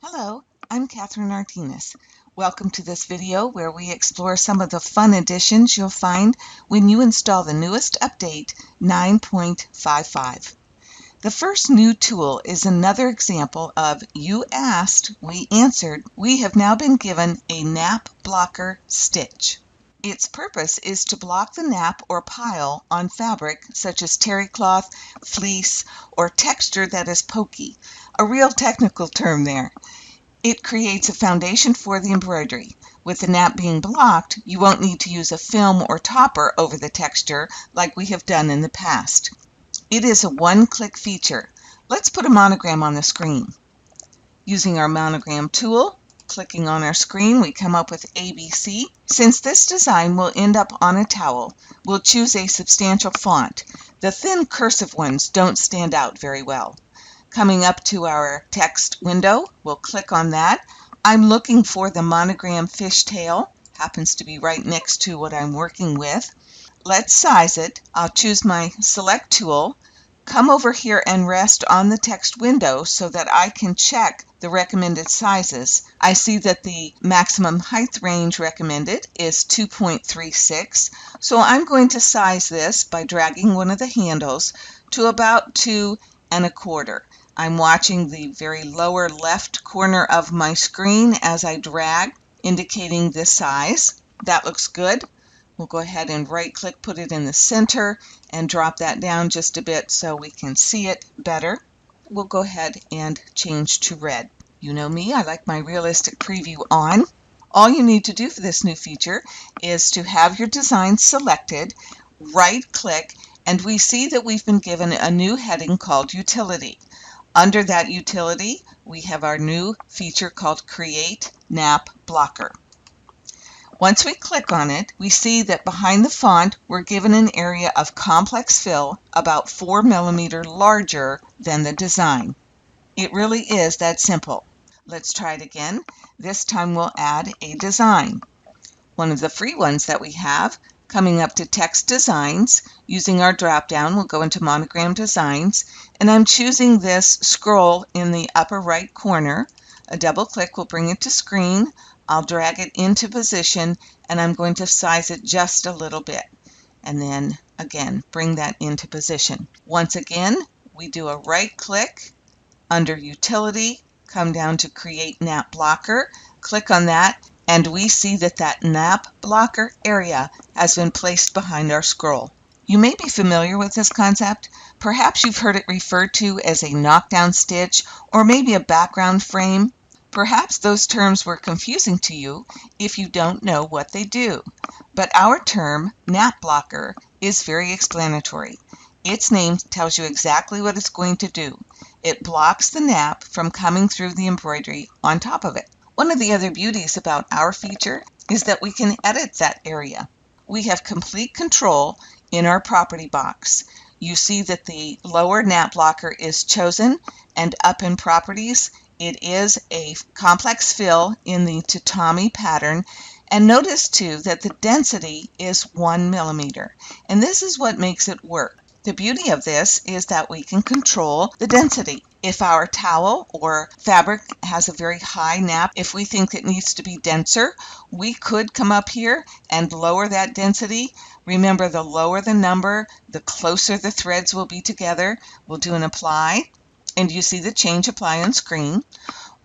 Hello, I'm Katherine Artines. Welcome to this video where we explore some of the fun additions you'll find when you install the newest update 9.55. The first new tool is another example of you asked, we answered. We have now been given a nap blocker stitch. Its purpose is to block the nap or pile on fabric such as terry cloth, fleece, or texture that is pokey. A real technical term there. It creates a foundation for the embroidery. With the nap being blocked, you won't need to use a film or topper over the texture like we have done in the past. It is a one-click feature. Let's put a monogram on the screen. Using our monogram tool, clicking on our screen, we come up with ABC. Since this design will end up on a towel, we'll choose a substantial font. The thin cursive ones don't stand out very well. Coming up to our text window, we'll click on that. I'm looking for the monogram fishtail. Happens to be right next to what I'm working with. Let's size it. I'll choose my select tool, come over here and rest on the text window so that I can check the recommended sizes. I see that the maximum height range recommended is 2.36, so I'm going to size this by dragging one of the handles to about 2 1/4. I'm watching the very lower left corner of my screen as I drag, indicating this size. That looks good. We'll go ahead and right-click, put it in the center, and drop that down just a bit so we can see it better. We'll go ahead and change to red. You know me, I like my realistic preview on. All you need to do for this new feature is to have your design selected, right-click, and we see that we've been given a new heading called Utility. Under that utility, we have our new feature called Create Nap Blocker. Once we click on it, we see that behind the font, we're given an area of complex fill about 4 millimeters larger than the design. It really is that simple. Let's try it again. This time we'll add a design. One of the free ones that we have. Coming up to Text Designs, using our drop-down, we'll go into Monogram Designs, and I'm choosing this scroll in the upper right corner. A double click will bring it to screen. I'll drag it into position, and I'm going to size it just a little bit. And then, again, bring that into position. Once again, we do a right-click under Utility, come down to Create Nap Blocker, click on that, and we see that that nap blocker area has been placed behind our scroll. You may be familiar with this concept. Perhaps you've heard it referred to as a knockdown stitch or maybe a background frame. Perhaps those terms were confusing to you if you don't know what they do. But our term, nap blocker, is very explanatory. Its name tells you exactly what it's going to do. It blocks the nap from coming through the embroidery on top of it. One of the other beauties about our feature is that we can edit that area. We have complete control in our property box. You see that the lower nap blocker is chosen, and up in Properties, it is a complex fill in the tatami pattern. And notice too that the density is 1 millimeter, and this is what makes it work. The beauty of this is that we can control the density. If our towel or fabric has a very high nap, if we think it needs to be denser, we could come up here and lower that density. Remember, the lower the number, the closer the threads will be together. We'll do an apply, and you see the change apply on screen.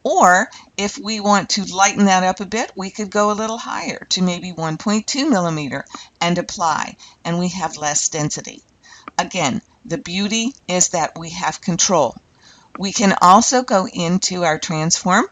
Or if we want to lighten that up a bit, we could go a little higher to maybe 1.2 millimeter and apply, and we have less density. Again, the beauty is that we have control. We can also go into our transform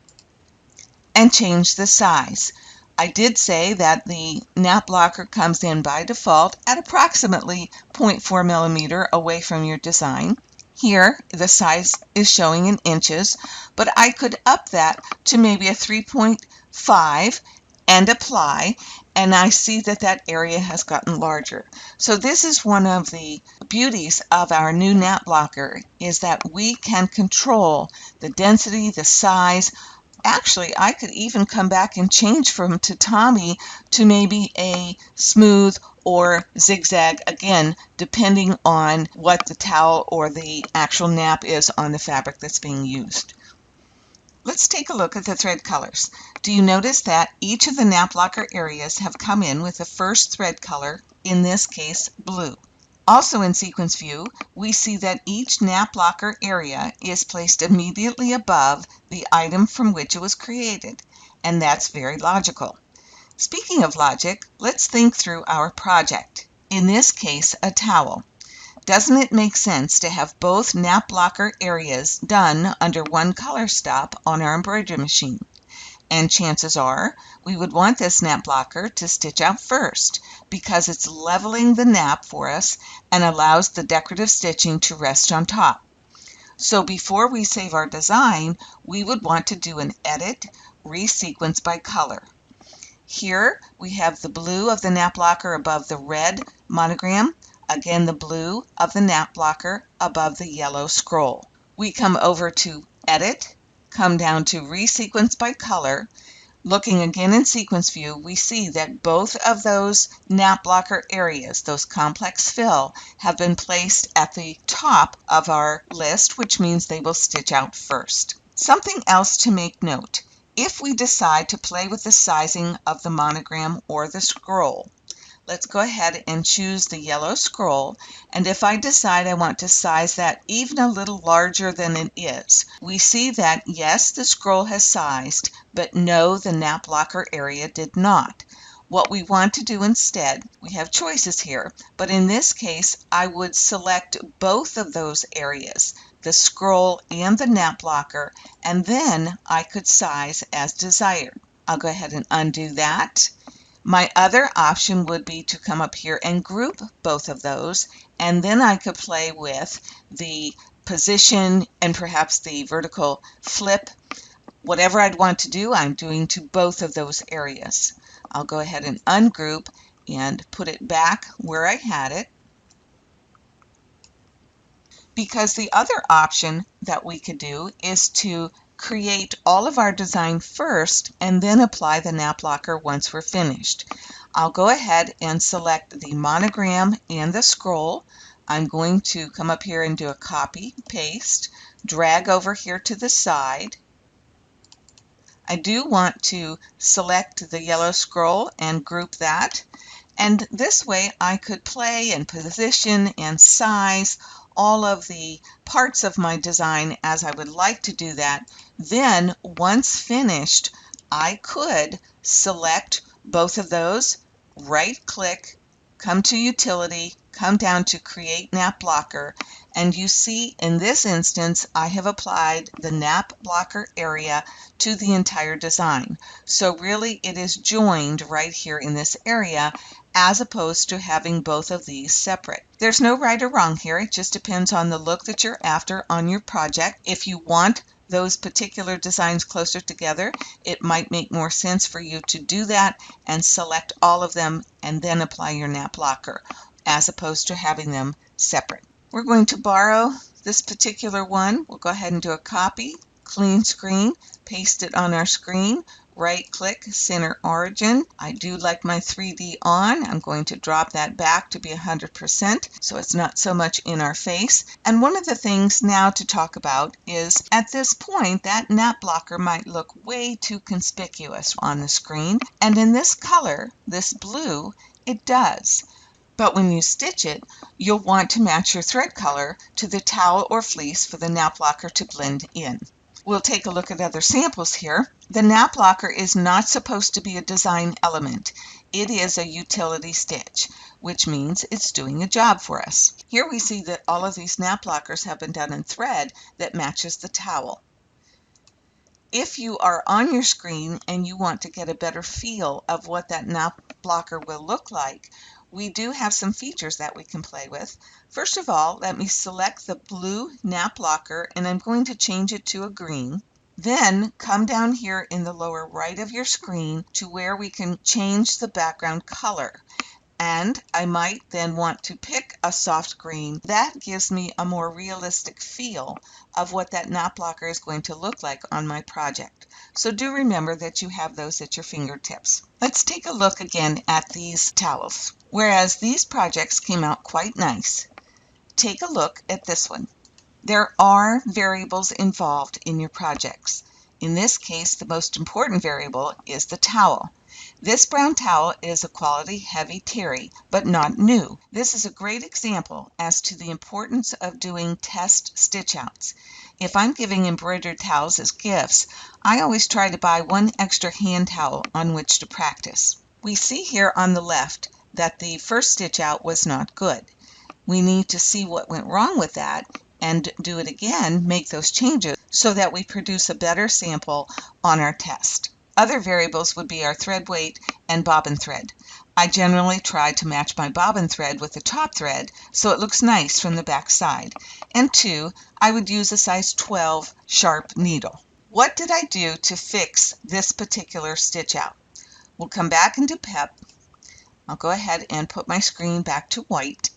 and change the size. I did say that the nap blocker comes in by default at approximately 0.4 millimeter away from your design. Here, the size is showing in inches, but I could up that to maybe a 3.5 and apply, and I see that that area has gotten larger. So this is one of the beauties of our new nap blocker, is that we can control the density, the size. Actually, I could even come back and change from tatami to maybe a smooth or zigzag, again, depending on what the towel or the actual nap is on the fabric that's being used. Let's take a look at the thread colors. Do you notice that each of the nap blocker areas have come in with the first thread color, in this case blue? Also in sequence view, we see that each nap blocker area is placed immediately above the item from which it was created, and that's very logical. Speaking of logic, let's think through our project. In this case, a towel. Doesn't it make sense to have both nap blocker areas done under one color stop on our embroidery machine? And chances are we would want this nap blocker to stitch out first because it's leveling the nap for us and allows the decorative stitching to rest on top. So before we save our design, we would want to do an edit, resequence by color. Here we have the blue of the nap blocker above the red monogram, again the blue of the nap blocker above the yellow scroll. We come over to Edit, come down to Resequence by Color. Looking again in sequence view, we see that both of those nap blocker areas, those complex fill, have been placed at the top of our list, which means they will stitch out first. Something else to make note. If we decide to play with the sizing of the monogram or the scroll, let's go ahead and choose the yellow scroll, and if I decide I want to size that even a little larger than it is, we see that yes, the scroll has sized, but no, the nap blocker area did not. What we want to do instead, we have choices here, but in this case I would select both of those areas, the scroll and the nap blocker, and then I could size as desired. I'll go ahead and undo that. My other option would be to come up here and group both of those, and then I could play with the position and perhaps the vertical flip. Whatever I'd want to do, I'm doing to both of those areas. I'll go ahead and ungroup and put it back where I had it, because the other option that we could do is to create all of our design first and then apply the nap blocker once we're finished. I'll go ahead and select the monogram and the scroll. I'm going to come up here and do a copy, paste, drag over here to the side. I do want to select the yellow scroll and group that, and this way I could play and position and size all of the parts of my design as I would like to do that. Then once finished, I could select both of those, right click, come to Utility, come down to Create Nap Blocker, and you see in this instance I have applied the nap blocker area to the entire design. So really it is joined right here in this area as opposed to having both of these separate. There's no right or wrong here, it just depends on the look that you're after on your project. If you want those particular designs closer together, it might make more sense for you to do that and select all of them and then apply your nap blocker as opposed to having them separate. We're going to borrow this particular one. We'll go ahead and do a copy, clean screen, paste it on our screen, right click, center origin. I do like my 3D on. I'm going to drop that back to be 100% so it's not so much in our face. And one of the things now to talk about is at this point that nap blocker might look way too conspicuous on the screen, and in this color, this blue, it does. But when you stitch it, you'll want to match your thread color to the towel or fleece for the nap blocker to blend in. We'll take a look at other samples here. The nap blocker is not supposed to be a design element. It is a utility stitch, which means it's doing a job for us. Here we see that all of these nap blockers have been done in thread that matches the towel. If you are on your screen and you want to get a better feel of what that nap blocker will look like, we do have some features that we can play with. First of all, let me select the blue nap blocker and I'm going to change it to a green. Then come down here in the lower right of your screen to where we can change the background color. And I might then want to pick a soft green. That gives me a more realistic feel of what that nap blocker is going to look like on my project. So do remember that you have those at your fingertips. Let's take a look again at these towels. Whereas these projects came out quite nice, take a look at this one. There are variables involved in your projects. In this case, the most important variable is the towel. This brown towel is a quality heavy terry, but not new. This is a great example as to the importance of doing test stitch outs. If I'm giving embroidered towels as gifts, I always try to buy one extra hand towel on which to practice. We see here on the left that the first stitch out was not good. We need to see what went wrong with that and do it again, make those changes so that we produce a better sample on our test. Other variables would be our thread weight and bobbin thread. I generally try to match my bobbin thread with the top thread so it looks nice from the back side. And 2, I would use a size 12 sharp needle. What did I do to fix this particular stitch out? We'll come back into PEP. I'll go ahead and put my screen back to white.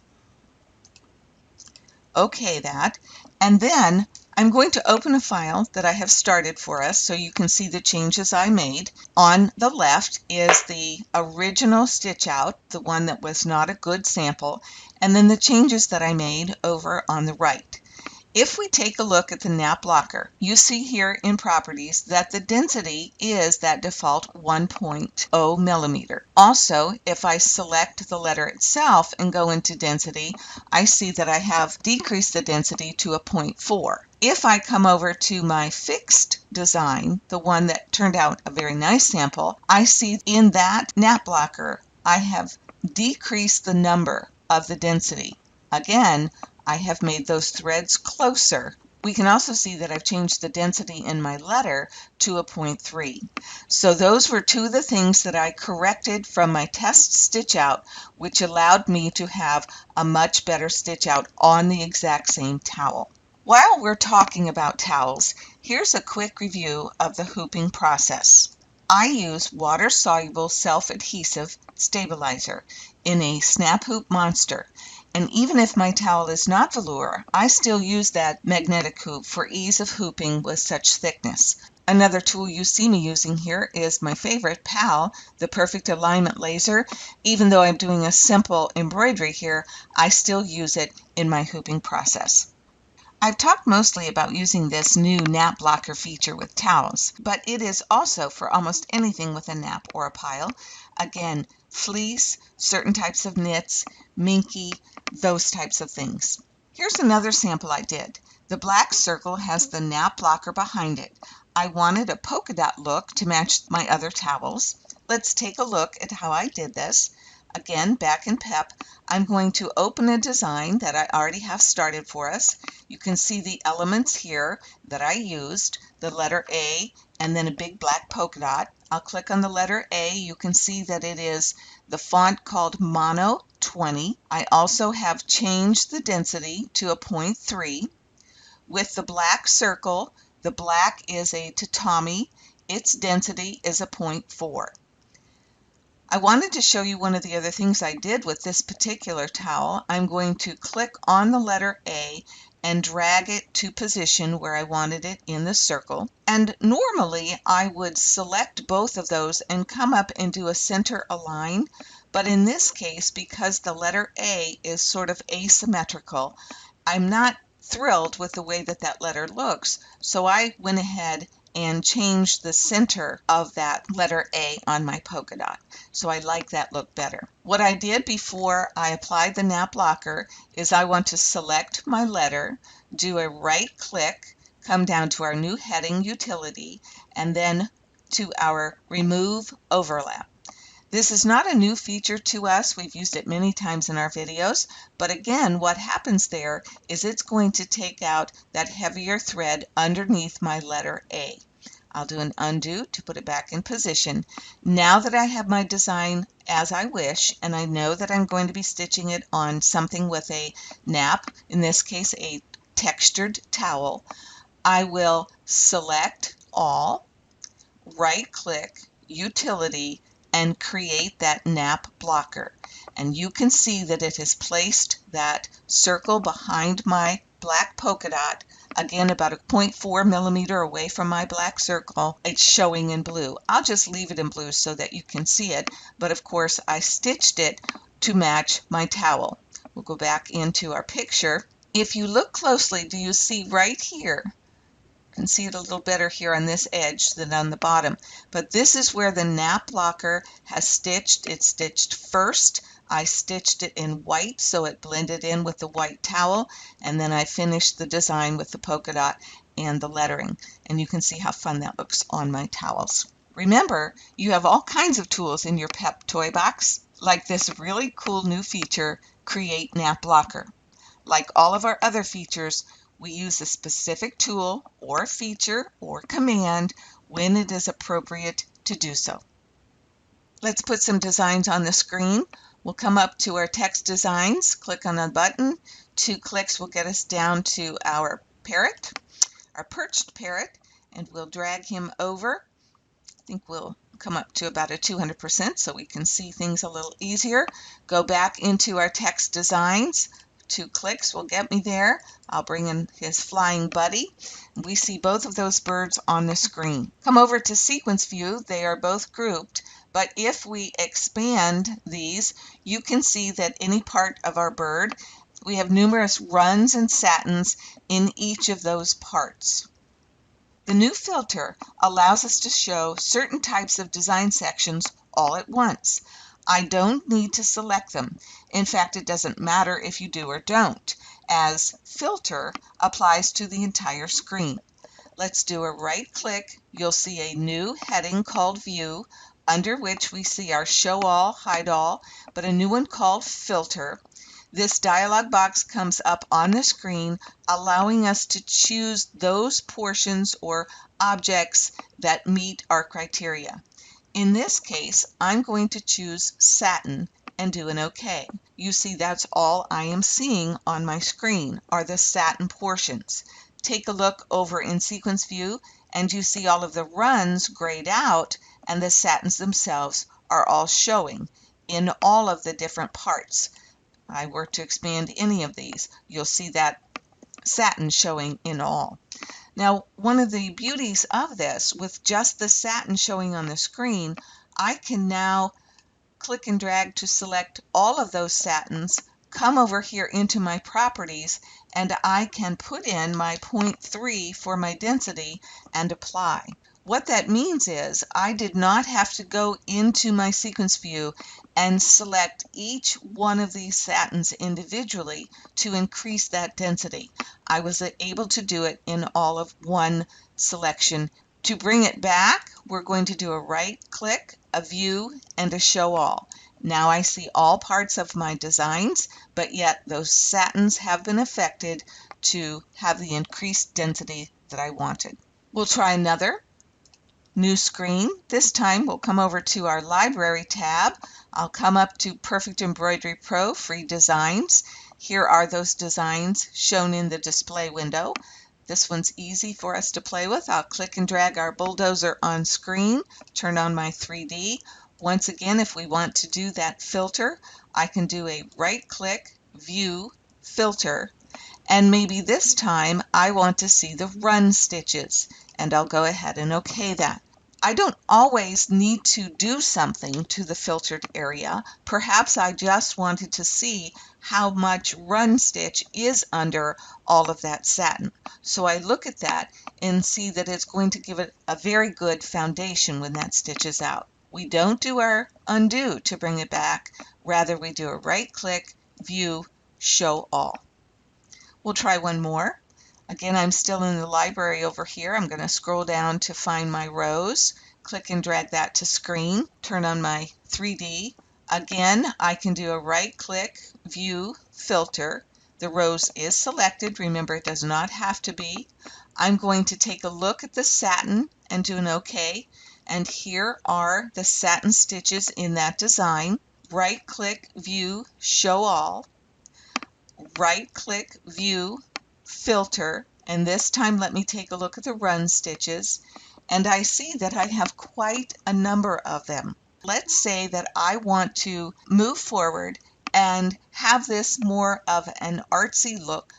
OK that, and then I'm going to open a file that I have started for us so you can see the changes I made. On the left is the original stitch out, the one that was not a good sample, and then the changes that I made over on the right. If we take a look at the nap blocker, you see here in properties that the density is that default 1.0 millimeter. Also, if I select the letter itself and go into density, I see that I have decreased the density to a 0.4. If I come over to my fixed design, the one that turned out a very nice sample, I see in that nap blocker I have decreased the number of the density. Again, I have made those threads closer. We can also see that I've changed the density in my letter to a 0.3. So those were 2 of the things that I corrected from my test stitch out, which allowed me to have a much better stitch out on the exact same towel. While we're talking about towels, here's a quick review of the hooping process. I use water-soluble self-adhesive stabilizer in a snap hoop monster. And even if my towel is not velour, I still use that magnetic hoop for ease of hooping with such thickness. Another tool you see me using here is my favorite pal, the Perfect Alignment Laser. Even though I'm doing a simple embroidery here, I still use it in my hooping process. I've talked mostly about using this new nap blocker feature with towels, but it is also for almost anything with a nap or a pile. Again, fleece, certain types of knits, minky, those types of things. Here's another sample I did. The black circle has the nap blocker behind it. I wanted a polka dot look to match my other towels. Let's take a look at how I did this. Again, back in PEP, I'm going to open a design that I already have started for us. You can see the elements here that I used, the letter A and then a big black polka dot. I'll click on the letter A. You can see that it is the font called Mono 20. I also have changed the density to a 0.3. With the black circle, the black is a tatami. Its density is a 0.4. I wanted to show you one of the other things I did with this particular towel. I'm going to click on the letter A and drag it to position where I wanted it in the circle. And normally I would select both of those and come up and do a center align. But in this case, because the letter A is sort of asymmetrical, I'm not thrilled with the way that that letter looks. So I went ahead and change the center of that letter A on my polka dot. So I like that look better. What I did before I applied the nap blocker is I want to select my letter, do a right click, come down to our new heading utility, and then to our remove overlap. This is not a new feature to us. We've used it many times in our videos, but again, what happens there is it's going to take out that heavier thread underneath my letter A. I'll do an undo to put it back in position. Now that I have my design as I wish, and I know that I'm going to be stitching it on something with a nap, in this case a textured towel, I will select all, right click, utility, and create that nap blocker. And you can see that it has placed that circle behind my black polka dot, again about a 0.4 millimeter away from my black circle. It's showing in blue. I'll just leave it in blue so that you can see it, but of course I stitched it to match my towel. We'll go back into our picture. If you look closely, do you see right here can see it a little better here on this edge than on the bottom. But this is where the nap blocker has stitched. It's stitched first. I stitched it in white so it blended in with the white towel, and then I finished the design with the polka dot and the lettering. And you can see how fun that looks on my towels. Remember, you have all kinds of tools in your PEP toy box, like this really cool new feature, Create Nap Blocker. Like all of our other features, we use a specific tool or feature or command when it is appropriate to do so. Let's put some designs on the screen. We'll come up to our text designs, click on a button. 2 clicks will get us down to our parrot, our perched parrot, and we'll drag him over. I think we'll come up to about a 200% so we can see things a little easier. Go back into our text designs. 2 clicks will get me there. I'll bring in his flying buddy. We see both of those birds on the screen. Come over to sequence view. They are both grouped, but if we expand these, you can see that any part of our bird, we have numerous runs and satins in each of those parts. The new filter allows us to show certain types of design sections all at once. I don't need to select them. In fact, it doesn't matter if you do or don't, as filter applies to the entire screen. Let's do a right click. You'll see a new heading called View, under which we see our Show All, Hide All, but a new one called Filter. This dialog box comes up on the screen, allowing us to choose those portions or objects that meet our criteria. In this case, I'm going to choose satin and do an OK. You see that's all I am seeing on my screen are the satin portions. Take a look over in sequence view and you see all of the runs grayed out and the satins themselves are all showing in all of the different parts. If I were to expand any of these, you'll see that satin showing in all. Now, one of the beauties of this, with just the satin showing on the screen, I can now click and drag to select all of those satins, come over here into my properties, and I can put in my 0.3 for my density and apply. What that means is I did not have to go into my sequence view and select each one of these satins individually to increase that density. I was able to do it in all of one selection. To bring it back, we're going to do a right click, a view, and a show all. Now I see all parts of my designs, but yet those satins have been affected to have the increased density that I wanted. We'll try another. New screen. This time we'll come over to our library tab. I'll come up to Perfect Embroidery Pro Free Designs. Here are those designs shown in the display window. This one's easy for us to play with. I'll click and drag our bulldozer on screen, turn on my 3D. Once again, if we want to do that filter, I can do a right click, view, filter, and maybe this time I want to see the run stitches, and I'll go ahead and OK that. I don't always need to do something to the filtered area. Perhaps I just wanted to see how much run stitch is under all of that satin. So I look at that and see that it's going to give it a very good foundation when that stitches out. We don't do our undo to bring it back. Rather, we do a right click, view, show all. We'll try one more. Again, I'm still in the library over here. I'm going to scroll down to find my rows, click and drag that to screen, turn on my 3D. Again, I can do a right click, view, filter. The rose is selected. Remember, it does not have to be. I'm going to take a look at the satin and do an OK. And here are the satin stitches in that design. Right click, view, show all. Right click, view, filter, and this time let me take a look at the run stitches, and I see that I have quite a number of them. Let's say that I want to move forward and have this more of an artsy look.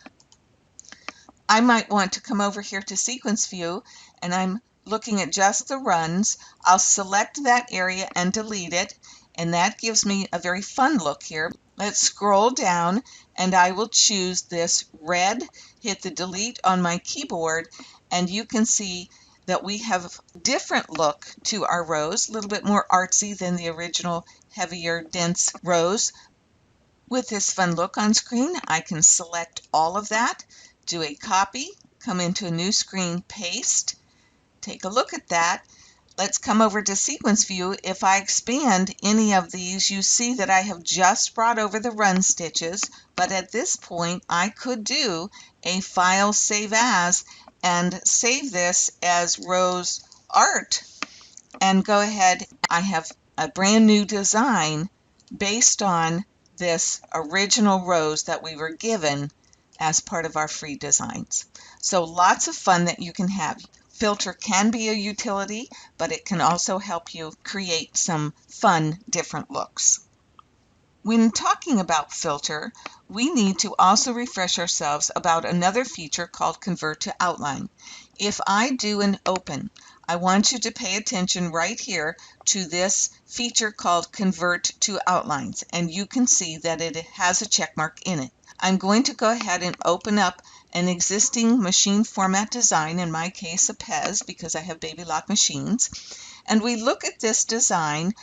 I might want to come over here to sequence view, and I'm looking at just the runs. I'll select that area and delete it, and that gives me a very fun look here. Let's scroll down and I will choose this red, hit the delete on my keyboard, and you can see that we have a different look to our rose, a little bit more artsy than the original heavier, dense rose. With this fun look on screen, I can select all of that, do a copy, come into a new screen, paste, take a look at that. Let's come over to sequence view. If I expand any of these, you see that I have just brought over the run stitches, but at this point I could do a file save as and save this as rose art and go ahead. I have a brand new design based on this original rose that we were given as part of our free designs. So lots of fun that you can have. Filter can be a utility, but it can also help you create some fun, different looks. When talking about filter, we need to also refresh ourselves about another feature called Convert to Outline. If I do an open, I want you to pay attention right here to this feature called Convert to Outlines, and you can see that it has a check mark in it. I'm going to go ahead and open up an existing machine format design, in my case a PEZ because I have baby lock machines, and we look at this design,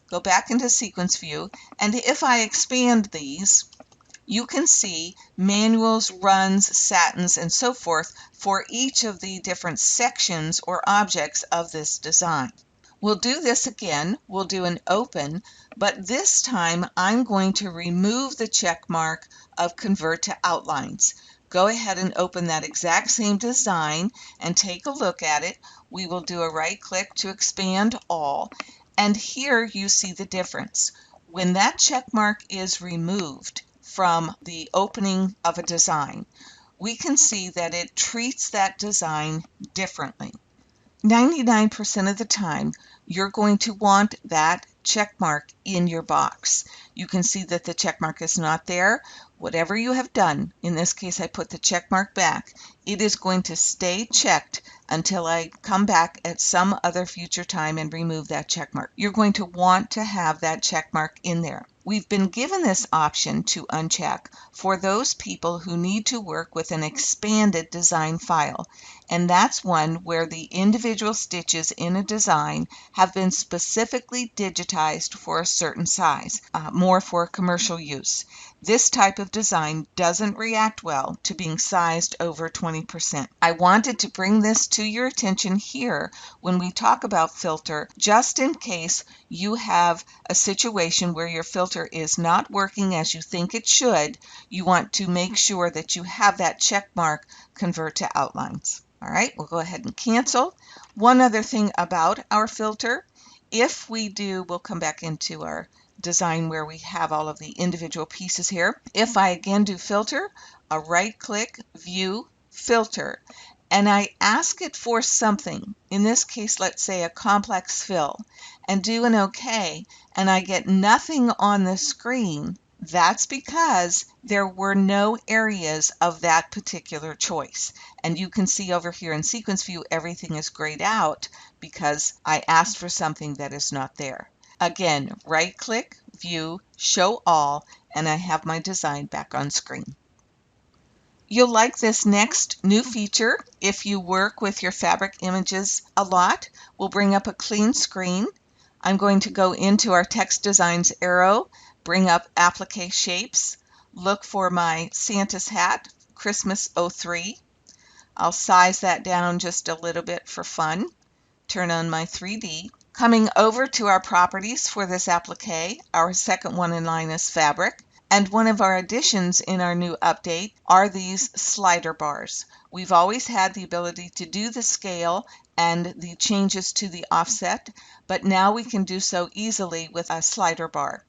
go back into sequence view, and if I expand these, you can see manuals, runs, satins, and so forth for each of the different sections or objects of this design. We'll do this again. We'll do an open, but this time I'm going to remove the check mark of Convert to Outlines. Go ahead and open that exact same design and take a look at it. We will do a right click to expand all, and here you see the difference. When that check mark is removed from the opening of a design, we can see that it treats that design differently. 99% of the time, you're going to want that check mark in your box. You can see that the check mark is not there. Whatever you have done, in this case I put the check mark back, it is going to stay checked until I come back at some other future time and remove that check mark. You're going to want to have that check mark in there. We've been given this option to uncheck for those people who need to work with an expanded design file, and that's one where the individual stitches in a design have been specifically digitized for a certain size, more for commercial use. This type of design doesn't react well to being sized over 20%. I wanted to bring this to your attention here when we talk about filter, just in case you have a situation where your filter is not working as you think it should. You want to make sure that you have that check mark Convert to Outlines. All right, we'll go ahead and cancel. One other thing about our filter, if we do, we'll come back into our design where we have all of the individual pieces here. If I again do filter, a right click, view, filter, and I ask it for something, in this case let's say a complex fill, and do an OK, and I get nothing on the screen, that's because there were no areas of that particular choice. And you can see over here in sequence view everything is grayed out because I asked for something that is not there. Again, right click, view, show all, and I have my design back on screen. You'll like this next new feature if you work with your fabric images a lot. We'll bring up a clean screen. I'm going to go into our text designs arrow, bring up applique shapes, look for my Santa's hat, Christmas 03. I'll size that down just a little bit for fun. Turn on my 3D. Coming over to our properties for this applique, our second one in line is fabric. And one of our additions in our new update are these slider bars. We've always had the ability to do the scale and the changes to the offset, but now we can do so easily with a slider bar.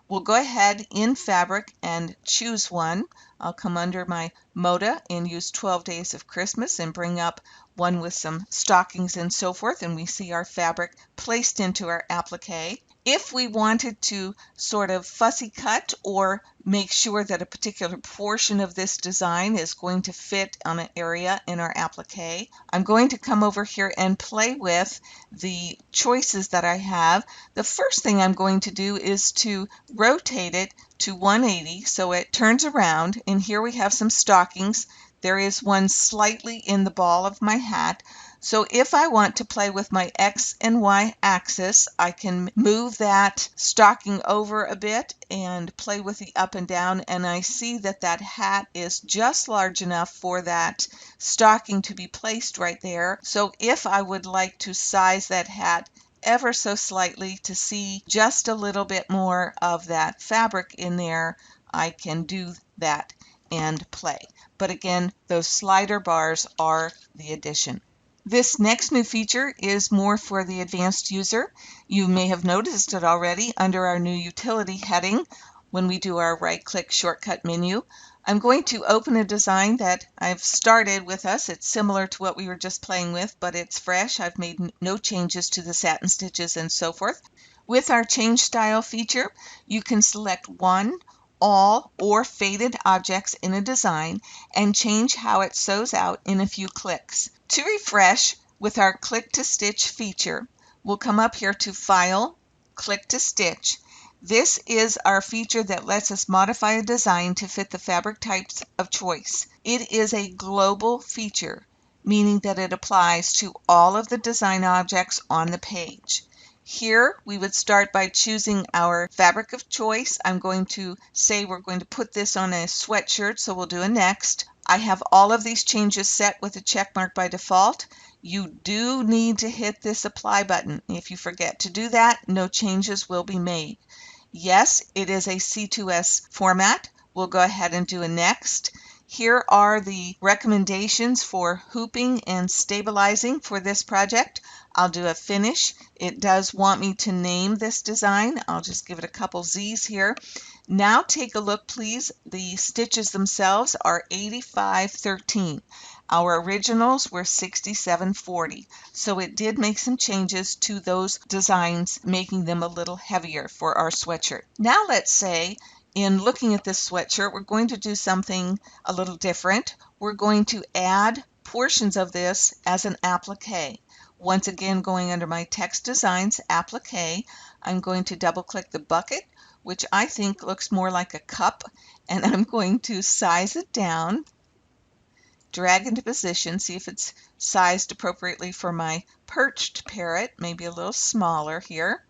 We'll go ahead in fabric and choose one. I'll come under my Moda and use 12 Days of Christmas and bring up one with some stockings and so forth, and we see our fabric placed into our applique. If we wanted to sort of fussy cut or make sure that a particular portion of this design is going to fit on an area in our applique, I'm going to come over here and play with the choices that I have. The first thing I'm going to do is to rotate it to 180 so it turns around, and here we have some stockings. There is one slightly in the ball of my hat. So if I want to play with my X and Y axis, I can move that stocking over a bit and play with the up and down, and I see that that hat is just large enough for that stocking to be placed right there. So if I would like to size that hat ever so slightly to see just a little bit more of that fabric in there, I can do that and play. But again, those slider bars are the addition. This next new feature is more for the advanced user. You may have noticed it already under our new utility heading when we do our right-click shortcut menu. I'm going to open a design that I've started with us. It's similar to what we were just playing with, but it's fresh. I've made no changes to the satin stitches and so forth. With our change style feature, you can select one, all, or faded objects in a design and change how it sews out in a few clicks. To refresh, with our Click to Stitch feature, we'll come up here to File, Click to Stitch. This is our feature that lets us modify a design to fit the fabric types of choice. It is a global feature, meaning that it applies to all of the design objects on the page. Here we would start by choosing our fabric of choice. I'm going to say we're going to put this on a sweatshirt, so we'll do a next. I have all of these changes set with a check mark by default. You do need to hit this apply button. If you forget to do that, no changes will be made. Yes, it is a C2S format. We'll go ahead and do a next. Here are the recommendations for hooping and stabilizing for this project. I'll do a finish. It does want me to name this design. I'll just give it a couple Z's here. Now take a look, please. The stitches themselves are 8513. Our originals were 6740. So it did make some changes to those designs, making them a little heavier for our sweatshirt. Now let's say in looking at this sweatshirt, we're going to do something a little different. We're going to add portions of this as an applique. Once again, going under my text designs, applique, I'm going to double click the bucket, which I think looks more like a cup, and I'm going to size it down, drag into position, see if it's sized appropriately for my perched parrot, maybe a little smaller here,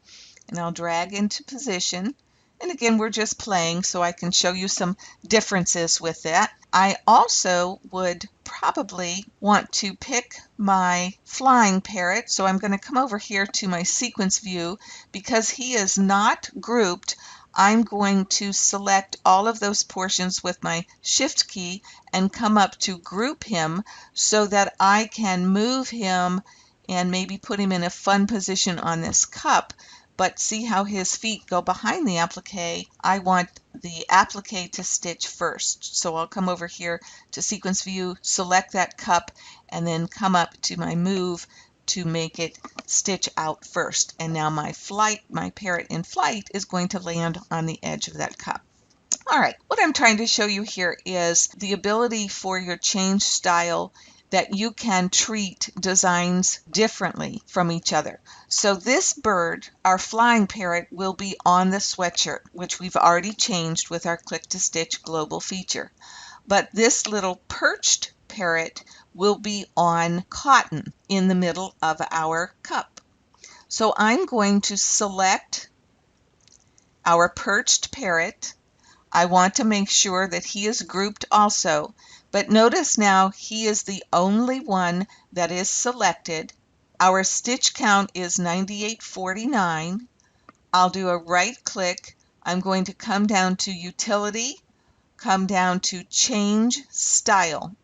and I'll drag into position. And again, we're just playing so I can show you some differences with that. I also would probably want to pick my flying parrot, so I'm going to come over here to my sequence view. Because he is not grouped, I'm going to select all of those portions with my shift key and come up to group him so that I can move him and maybe put him in a fun position on this cup. But see how his feet go behind the applique? I want the applique to stitch first. So I'll come over here to sequence view, select that cup, and then come up to my move to make it stitch out first. And now my parrot in flight is going to land on the edge of that cup. All right, what I'm trying to show you here is the ability for your change style that you can treat designs differently from each other. So this bird, our flying parrot, will be on the sweatshirt, which we've already changed with our Click to Stitch global feature. But this little perched parrot will be on cotton in the middle of our cup. So I'm going to select our perched parrot. I want to make sure that he is grouped also, but notice now he is the only one that is selected. Our stitch count is 9849. I'll do a right click. I'm going to come down to Utility, come down to Change Style.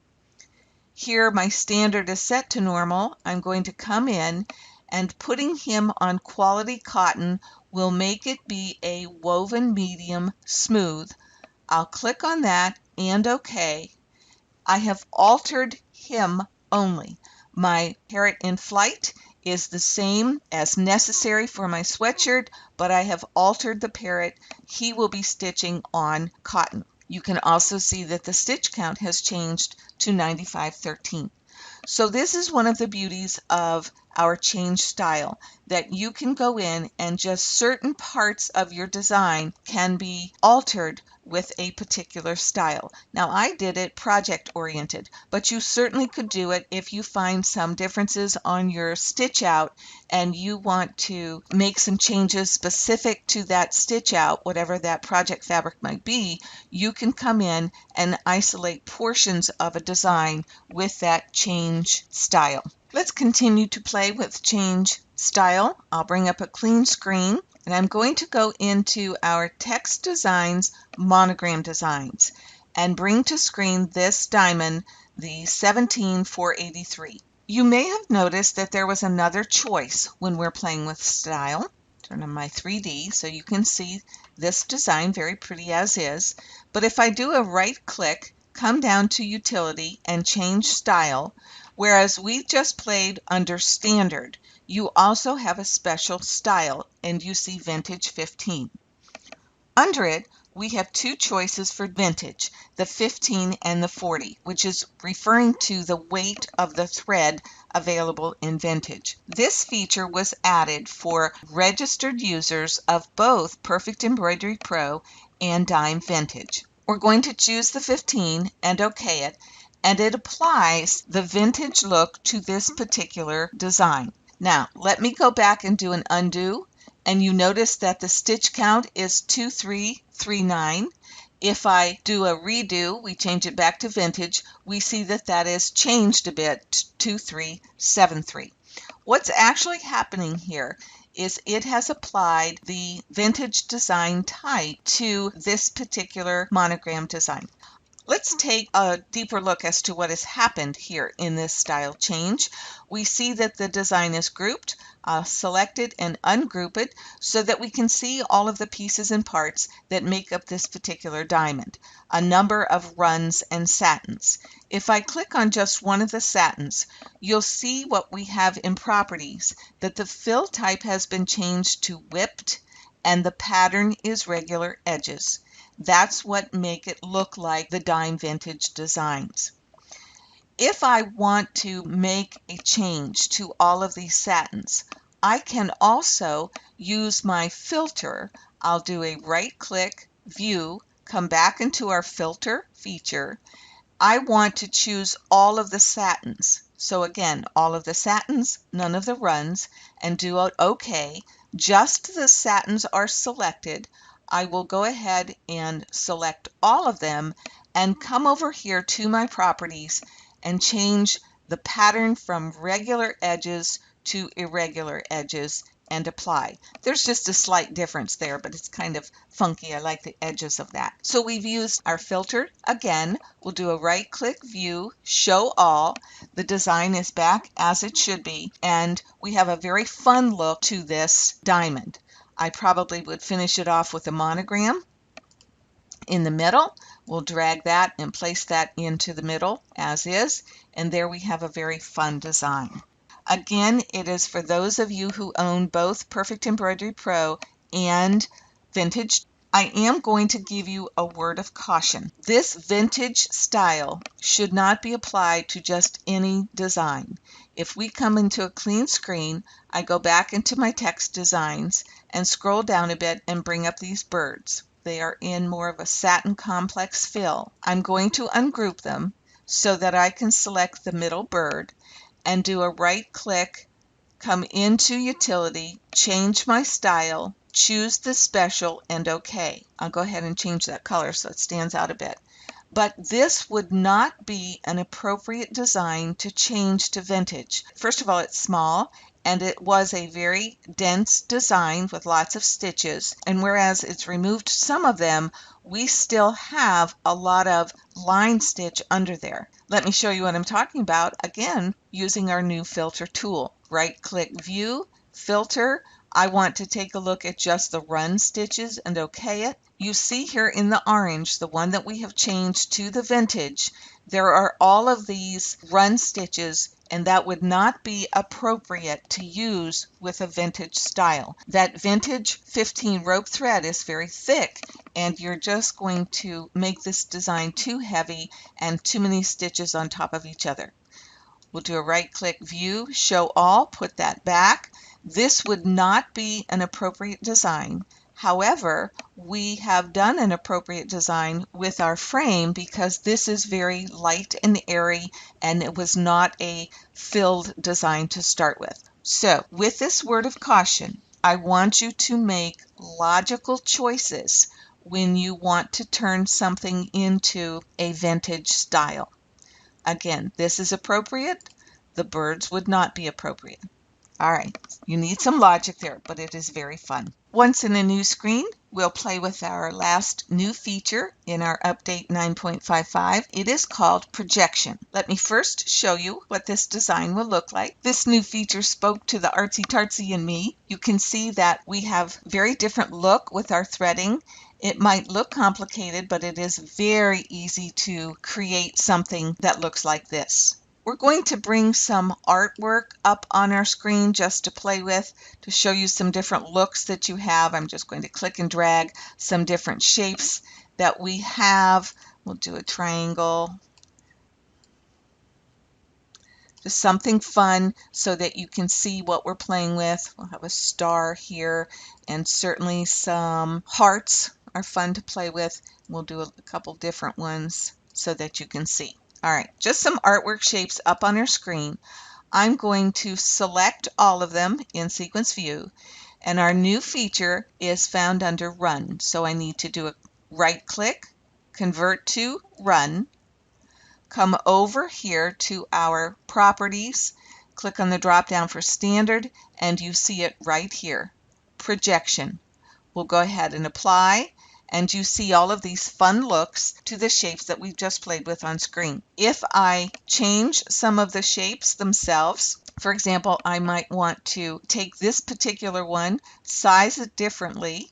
Here my standard is set to normal. I'm going to come in, and putting him on quality cotton will make it be a woven medium smooth. I'll click on that and OK. I have altered him only. My parrot in flight is the same as necessary for my sweatshirt, but I have altered the parrot. He will be stitching on cotton. You can also see that the stitch count has changed to 9513. So this is one of the beauties of our change style, that you can go in and just certain parts of your design can be altered with a particular style. Now I did it project oriented, but you certainly could do it if you find some differences on your stitch out and you want to make some changes specific to that stitch out, whatever that project fabric might be. You can come in and isolate portions of a design with that change style. Let's continue to play with change style. I'll bring up a clean screen and I'm going to go into our text designs, monogram designs, and bring to screen this diamond, the 17483. You may have noticed that there was another choice when we're playing with style. Turn on my 3D so you can see this design very pretty as is. But if I do a right click, come down to utility and change style, whereas we just played under standard, you also have a special style and you see vintage 15. Under it, we have two choices for vintage, the 15 and the 40, which is referring to the weight of the thread available in vintage. This feature was added for registered users of both Perfect Embroidery Pro and Dime Vintage. We're going to choose the 15 and OK it, and it applies the vintage look to this particular design. Now, let me go back and do an undo. And you notice that the stitch count is 2339. If I do a redo, we change it back to vintage, we see that that is changed a bit to 2373. What's actually happening here is it has applied the vintage design type to this particular monogram design. Let's take a deeper look as to what has happened here in this style change. We see that the design is grouped, selected and ungroup it so that we can see all of the pieces and parts that make up this particular diamond. A number of runs and satins. If I click on just one of the satins, you'll see what we have in properties, that the fill type has been changed to whipped and the pattern is regular edges. That's what make it look like the Dime Vintage designs. If I want to make a change to all of these satins, I can also use my filter. I'll do a right click, view, come back into our filter feature. I want to choose all of the satins. So again, all of the satins, none of the runs, and do OK. Just the satins are selected. I will go ahead and select all of them and come over here to my properties and change the pattern from regular edges to irregular edges and apply. There's just a slight difference there, but it's kind of funky. I like the edges of that. So we've used our filter. Again, we'll do a right click, view, show all. The design is back as it should be, and we have a very fun look to this diamond. I probably would finish it off with a monogram in the middle. We'll drag that and place that into the middle as is, and there we have a very fun design. Again, it is for those of you who own both Perfect Embroidery Pro and Vintage. I am going to give you a word of caution. This vintage style should not be applied to just any design. If we come into a clean screen, I go back into my text designs and scroll down a bit and bring up these birds. They are in more of a satin complex fill. I'm going to ungroup them so that I can select the middle bird and do a right click, come into utility, change my style, choose the special, and OK. I'll go ahead and change that color so it stands out a bit. But this would not be an appropriate design to change to vintage. First of all, it's small, and it was a very dense design with lots of stitches. And whereas it's removed some of them, we still have a lot of line stitch under there. Let me show you what I'm talking about, again, using our new filter tool. Right click, view, filter. I want to take a look at just the run stitches and OK it. You see here in the orange, the one that we have changed to the vintage, there are all of these run stitches, and that would not be appropriate to use with a vintage style. That vintage 15 rope thread is very thick, and you're just going to make this design too heavy and too many stitches on top of each other. We'll do a right-click view, show all, put that back. This would not be an appropriate design. However, we have done an appropriate design with our frame because this is very light and airy, and it was not a filled design to start with. So, with this word of caution, I want you to make logical choices when you want to turn something into a vintage style. Again, this is appropriate. The birds would not be appropriate. All right, you need some logic there, but it is very fun. Once in a new screen, we'll play with our last new feature in our update 9.55. It is called projection. Let me first show you what this design will look like. This new feature spoke to the artsy-tartsy in me. You can see that we have very different look with our threading. It might look complicated, but it is very easy to create something that looks like this. We're going to bring some artwork up on our screen just to play with, to show you some different looks that you have. I'm just going to click and drag some different shapes that we have. We'll do a triangle. Just something fun so that you can see what we're playing with. We'll have a star here, and certainly some hearts are fun to play with. We'll do a couple different ones so that you can see. All right, just some artwork shapes up on our screen. I'm going to select all of them in sequence view, and our new feature is found under Run. So I need to do a right click, convert to Run, come over here to our properties, click on the drop down for standard, and you see it right here, projection. We'll go ahead and apply, and you see all of these fun looks to the shapes that we've just played with on screen. If I change some of the shapes themselves, for example, I might want to take this particular one, size it differently,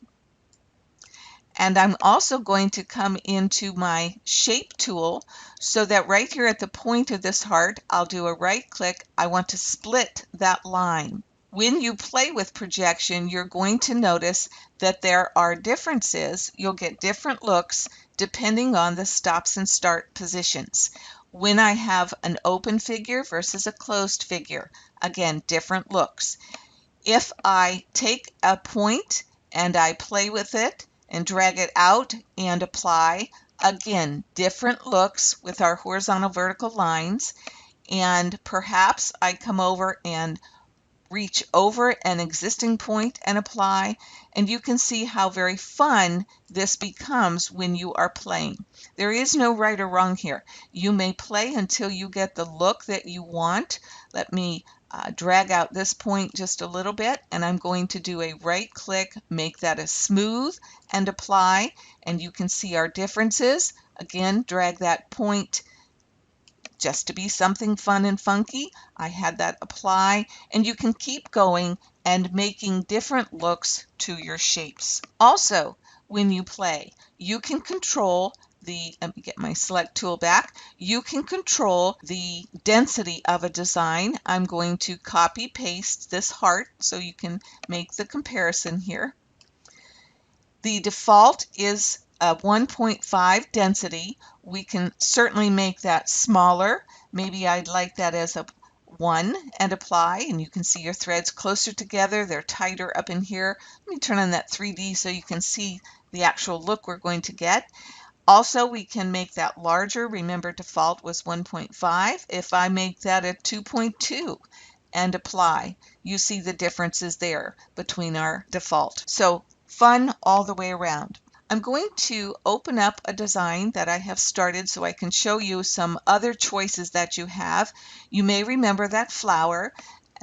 and I'm also going to come into my shape tool so that right here at the point of this heart, I'll do a right click. I want to split that line. When you play with projection, you're going to notice that there are differences. You'll get different looks depending on the stops and start positions. When I have an open figure versus a closed figure, again, different looks. If I take a point and I play with it and drag it out and apply, again, different looks with our horizontal vertical lines. And perhaps I come over and reach over an existing point and apply, and you can see how very fun this becomes when you are playing. There is no right or wrong here. You may play until you get the look that you want. Let me drag out this point just a little bit, and I'm going to do a right click, make that a smooth, and apply, and you can see our differences. Again, drag that point just to be something fun and funky. I had that apply, and you can keep going and making different looks to your shapes. Also, when you play, you can control let me get my select tool back. You can control the density of a design. I'm going to copy paste this heart so you can make the comparison here. The default is a 1.5 density. We can certainly make that smaller. Maybe I'd like that as a 1 and apply, and you can see your threads closer together. They're tighter up in here. Let me turn on that 3D so you can see the actual look we're going to get. Also, we can make that larger. Remember, default was 1.5. If I make that a 2.2 and apply, you see the differences there between our default. So fun all the way around. I'm going to open up a design that I have started so I can show you some other choices that you have. You may remember that flower.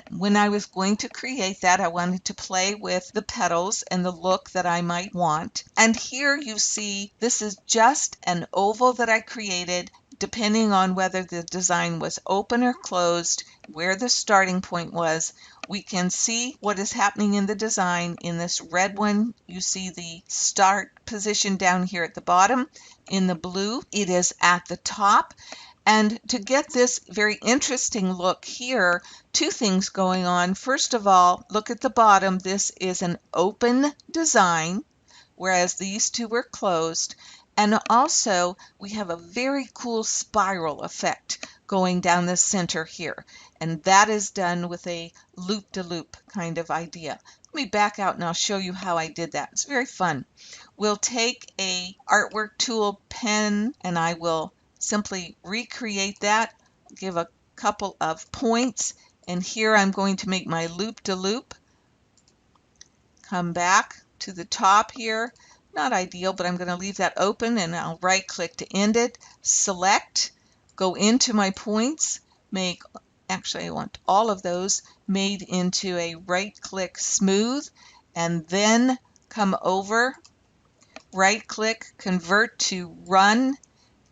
When I was going to create that, I wanted to play with the petals and the look that I might want. And here you see this is just an oval that I created depending on whether the design was open or closed, where the starting point was, we can see what is happening in the design. In this red one, you see the start position down here at the bottom. In the blue, it is at the top. And to get this very interesting look here, two things going on. First of all, look at the bottom. This is an open design, whereas these two were closed. And also, we have a very cool spiral effect going down the center here. And that is done with a loop-de-loop kind of idea. Let me back out and I'll show you how I did that. It's very fun. We'll take a artwork tool pen and I will simply recreate that, give a couple of points, and here I'm going to make my loop-de-loop. Come back to the top here. Not ideal, but I'm going to leave that open and I'll right click to end it. Select, go into my points, actually I want all of those made into a right click smooth, and then come over, right click, convert to run,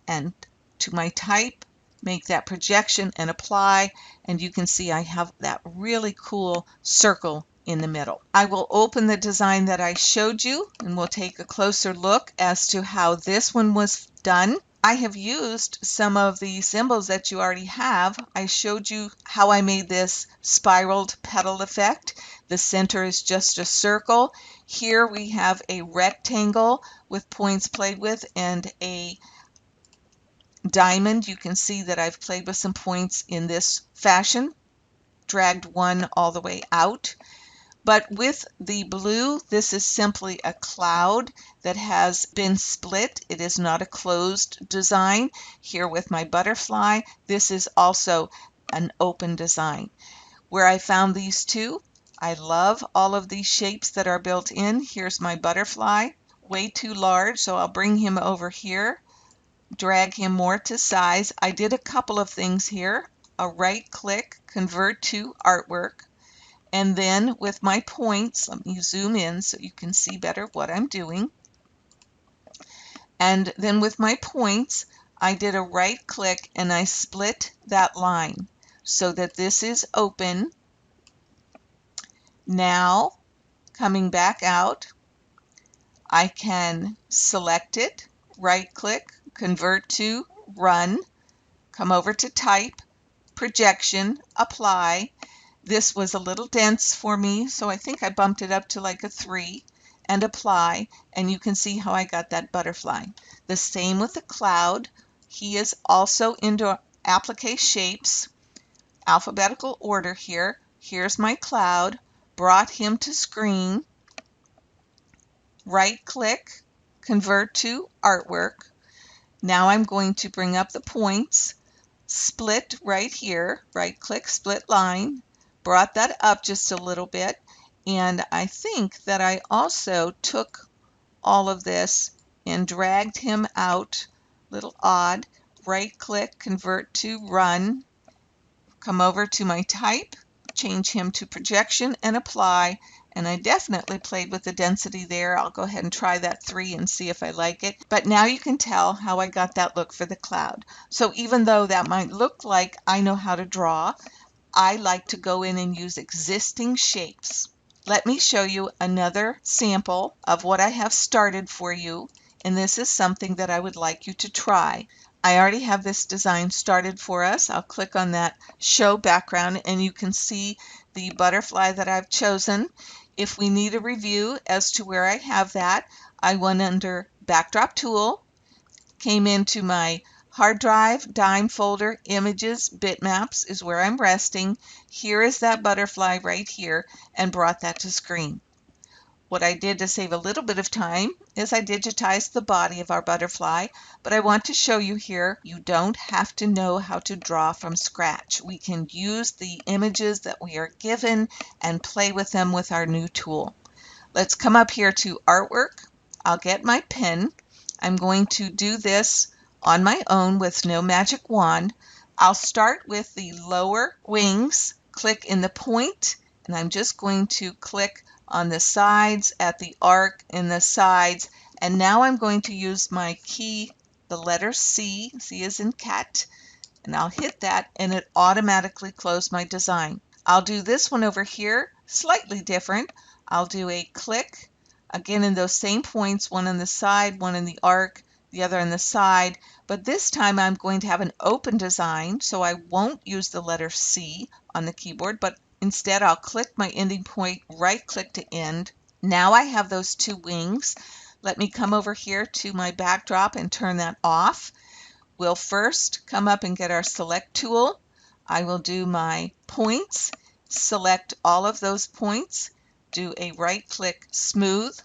and to my type, make that projection and apply, and you can see I have that really cool circle in the middle. I will open the design that I showed you and we'll take a closer look as to how this one was done. I have used some of the symbols that you already have. I showed you how I made this spiraled petal effect. The center is just a circle. Here we have a rectangle with points played with and a diamond. You can see that I've played with some points in this fashion, dragged one all the way out. But with the blue, this is simply a cloud that has been split. It is not a closed design. Here with my butterfly, this is also an open design. Where I found these two, I love all of these shapes that are built in. Here's my butterfly, way too large, so I'll bring him over here, drag him more to size. I did a couple of things here. A right click, convert to artwork. And then with my points, let me zoom in so you can see better what I'm doing. And then with my points, I did a right click and I split that line so that this is open. Now, coming back out, I can select it, right click, convert to run, come over to type, projection, apply. This was a little dense for me, so I think I bumped it up to like a 3, and apply, and you can see how I got that butterfly. The same with the cloud. He is also into applique shapes, alphabetical order here. Here's my cloud, brought him to screen, right click, convert to artwork. Now I'm going to bring up the points, split right here, right click, split line, brought that up just a little bit, and I think that I also took all of this and dragged him out, little odd, right click, convert to run, come over to my type, change him to projection and apply, and I definitely played with the density there. I'll go ahead and try that 3 and see if I like it. But now you can tell how I got that look for the cloud. So even though that might look like I know how to draw, I like to go in and use existing shapes. Let me show you another sample of what I have started for you, and this is something that I would like you to try. I already have this design started for us. I'll click on that show background and you can see the butterfly that I've chosen. If we need a review as to where I have that, I went under Backdrop Tool, came into my hard drive, dime folder, images, bitmaps is where I'm resting. Here is that butterfly right here and brought that to screen. What I did to save a little bit of time is I digitized the body of our butterfly, but I want to show you here, you don't have to know how to draw from scratch. We can use the images that we are given and play with them with our new tool. Let's come up here to Artwork. I'll get my pen. I'm going to do this on my own with no magic wand. I'll start with the lower wings, click in the point, and I'm just going to click on the sides, at the arc in the sides, and now I'm going to use my key the letter C, C as in cat, and I'll hit that and it automatically closed my design. I'll do this one over here, slightly different. I'll do a click, again in those same points, one on the side, one in the arc, the other on the side, but this time I'm going to have an open design, so I won't use the letter C on the keyboard, but instead I'll click my ending point, right click to end. Now I have those two wings. Let me come over here to my backdrop and turn that off. We'll first come up and get our select tool. I will do my points, select all of those points, do a right click smooth.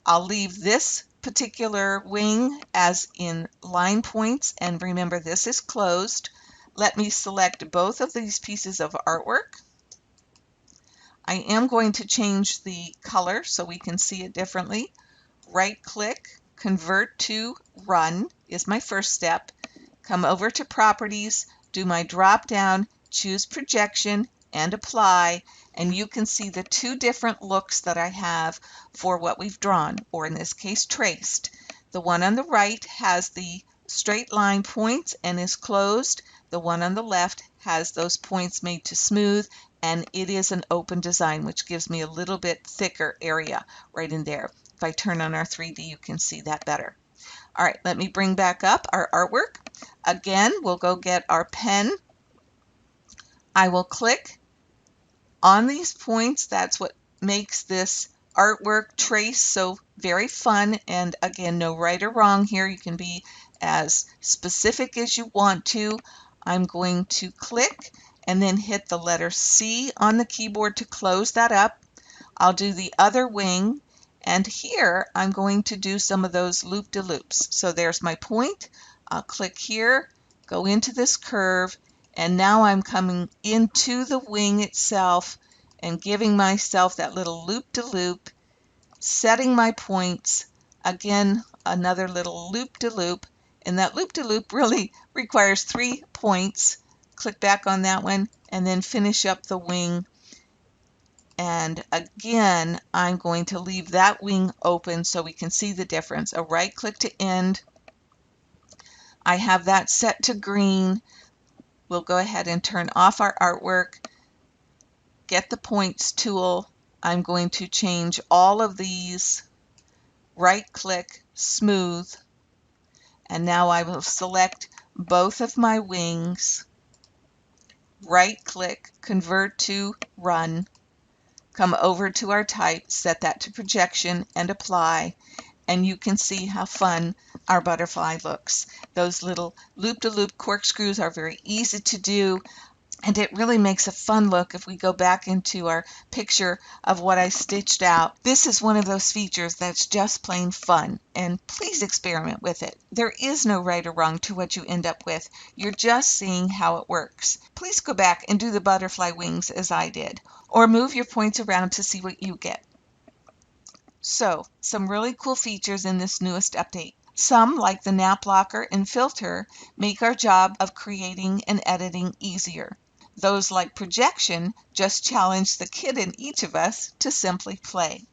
I'll leave this particular wing as in line points, and remember this is closed. Let me select both of these pieces of artwork. I am going to change the color so we can see it differently. Right click, convert to run is my first step. Come over to properties, do my drop down, choose projection and apply, and you can see the two different looks that I have for what we've drawn, or in this case traced. The one on the right has the straight line points and is closed. The one on the left has those points made to smooth, and it is an open design, which gives me a little bit thicker area right in there. If I turn on our 3D, you can see that better. All right, let me bring back up our artwork. Again, we'll go get our pen. I will click on these points. That's what makes this artwork trace so very fun. And again, no right or wrong here. You can be as specific as you want to. I'm going to click and then hit the letter C on the keyboard to close that up. I'll do the other wing, and here I'm going to do some of those loop-de-loops. So there's my point. I'll click here, go into this curve, and now I'm coming into the wing itself and giving myself that little loop-de-loop, setting my points. Again, another little loop-de-loop, and that loop-de-loop really requires 3 points. Click back on that one and then finish up the wing. And again, I'm going to leave that wing open so we can see the difference. A right click to end. I have that set to green. We'll go ahead and turn off our artwork. Get the points tool. I'm going to change all of these. Right click, smooth. And now I will select both of my wings. Right click, convert to run. Come over to our type, set that to projection and apply, and you can see how fun our butterfly looks. Those little loop-de-loop corkscrews are very easy to do, and it really makes a fun look if we go back into our picture of what I stitched out. This is one of those features that's just plain fun, and please experiment with it. There is no right or wrong to what you end up with. You're just seeing how it works. Please go back and do the butterfly wings as I did, or move your points around to see what you get. So, some really cool features in this newest update. Some, like the nap blocker and filter, make our job of creating and editing easier. Those like projection just challenge the kid in each of us to simply play.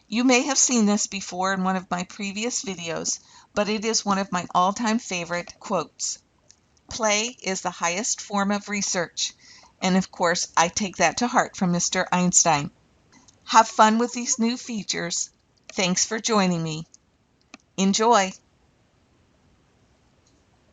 You may have seen this before in one of my previous videos, but it is one of my all-time favorite quotes. Play is the highest form of research. And of course, I take that to heart from Mr. Einstein. Have fun with these new features. Thanks for joining me. Enjoy!